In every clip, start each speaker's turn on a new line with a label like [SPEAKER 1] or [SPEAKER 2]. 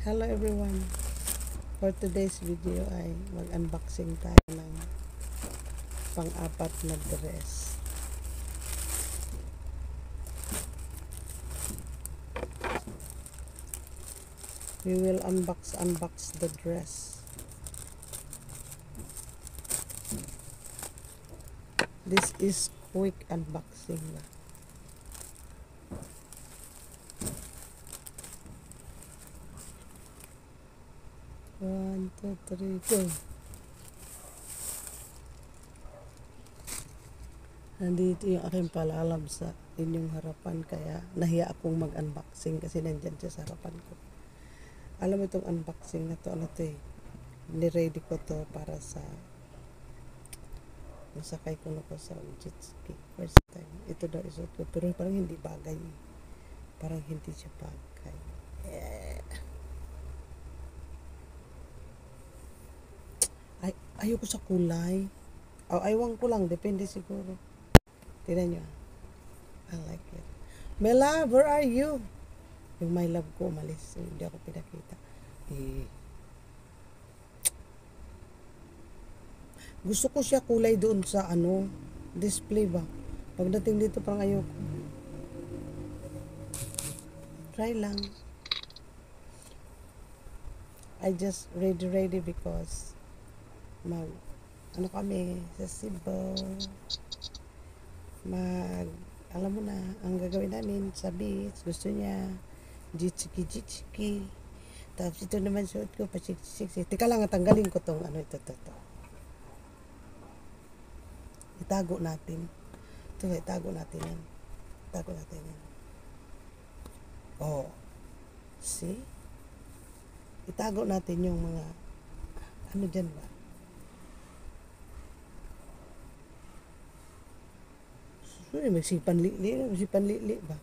[SPEAKER 1] Hello everyone. For today's video ay mag-unboxing tayo ng pang-apat na dress. We will unbox the dress. This is quick unboxing. 1, 2, 3, go! Nandito yung aking palalam sa inyong harapan, kaya nahiya akong mag-unboxing kasi nandyan siya sa harapan ko. Alam mo itong unboxing na to, ano to eh, niready ko to para sa masakay ko na ko sa jet ski first time. Ito daw isuot ko, pero parang hindi bagay, parang hindi siya bagay. Ayoko sa kulay. Aywan ko lang, depende siguro. Tignan nyo. I like it. My love, where are you? Yung my love ko umalis, hindi ako pinakita. Gusto ko siya kulay doon sa display ba. Pagdating dito parang ayoko. Try lang. I just ready because kami sa Cebu, alam mo na, ang gagawin namin sa beach, gusto niya jitski. Tapos ito naman suot ko pa siksi. Teka lang, tanggalin ko tong ito. Itago natin yan. Oh, see? Itago natin yung mga dyan ba? Magsipan lili ba?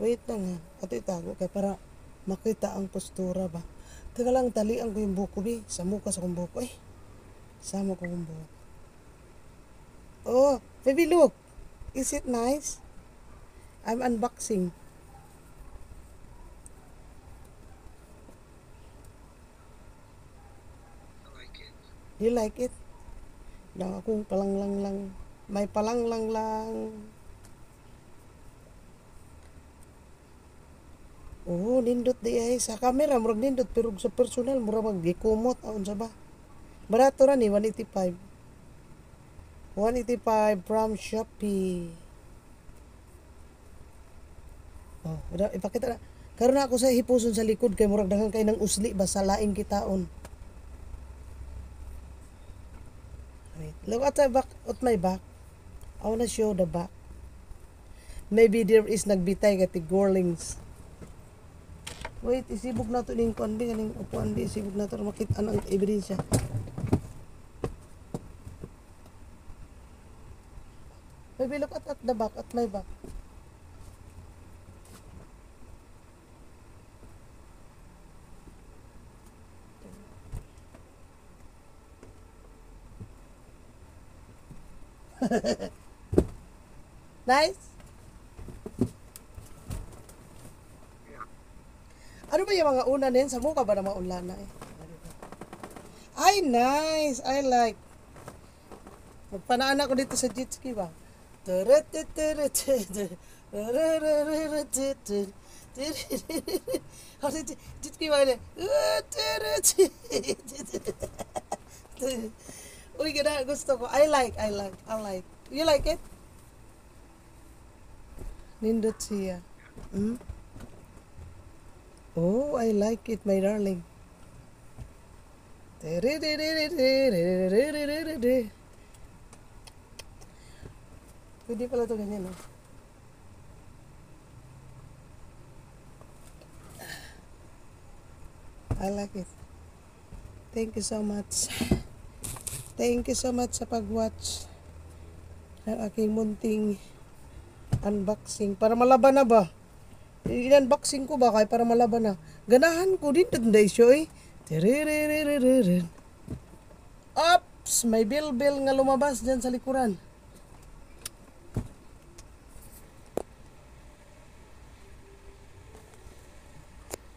[SPEAKER 1] Wait lang ha. Ato itago kaya para makita ang postura ba. Teka lang, talian ko yung buko bi. Samo ka sa kong buko Sama ko kong buko. Oh, baby look. Is it nice? I'm unboxing. You like it? Lang akong palanglang lang. May palanglang lang. Oh, nindot di ay. Sa camera, murag nindot. Pero sa personal, murag mag-gikumot. Aon sa ba? Barato ra ni, 185. 185 from Shopee. Oh, ipakita na. Karon na ako sa hipuson sa likod kay murag daghang kay ng usli ba sa laing kitaon. Wait, look at the back, at my back. I wanna show the back. Maybe there is nagbitay ka tigorlings. Wait, isibog na to ning kuanbi kaning upuan bi, isibog na to makita ang ebidensya. Maybe look at the back, at my back. Nice? Ano ba yung mga una din? Sa mukha ba na maunlan na Ay, nice! I like. Magpanaan ako dito sa jet ski ba? Jet ski ba? Uy, ganda. Gusto ko. I like. You like it? Nindot siya. Oh, I like it, my darling. Pwede pala ito ganyan, I like it. Thank you so much. Thank you so much sa pag-watch ng aking munting unboxing. Para malaban na ba? In-unboxing ko ba kaya para malaban na? Ganahan ko din tunday siya Ops! May bil nga lumabas dyan sa likuran.